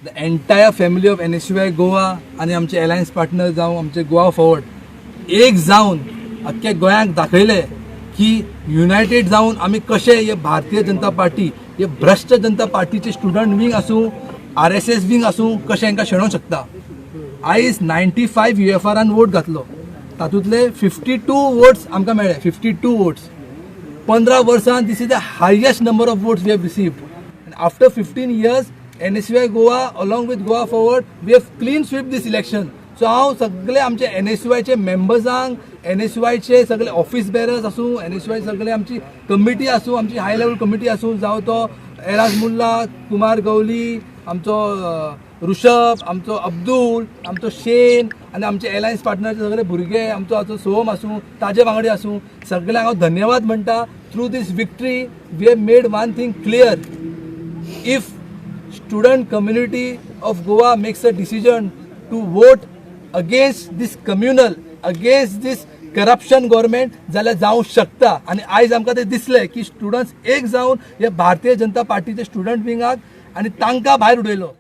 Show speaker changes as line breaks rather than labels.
The entire family of NSUI Goa आणि आमचे alliance partner जावं आमचे गोवा फॉरवर्ड एक जावन अख्ख्या गोंयांक दाखयले की युनायटेड जावन आमी कशे हे भारतीय जनता पार्टी हे भ्रष्ट जनता पार्टीचे स्टुडंट विंग आसूं RSS विंग आसूं कशें हांकां शेणोवंक शकता. आयज 95 UFRान वोट घातलो तातूंतले 52 वोट्स आमकां मेळ्ळे 52 वोट्स 15 वर्सां this is the highest number of votes we have received after 15 years NSUI Goa along with Goa Forward we have clean sweep this election. So हांव सगळे आमचे NSUIचे मेंबर्सांक NSUIचे सगळे ऑफिस बेरर्स आसूं NSUI सगळे आमची कमिटी आसूं आमची हाय लेवल कमिटी आसूं जावं तो एराज मुल्ला कुमार गवली आमचो ऋषभ आमचो अब्दुल आमचो शेन आनी आमचे अलायन्स पार्टनरचे सगळे भुरगे आमचो सोम आसूं ताजे वांगडी आसूं सगळ्यांक हांव धन्यवाद म्हणटा. Through this victory we have made one thing clear. If student community of Goa makes a decision to vote against this communal, against this corruption government जाल्यार जावं शकता. आनी आयज आमकां ते दिसले की स्टुडंट्स एक जावन हे भारतीय जनता पार्टीचे स्टुडंट विंगाक आनी तांकां भायर उडयलो.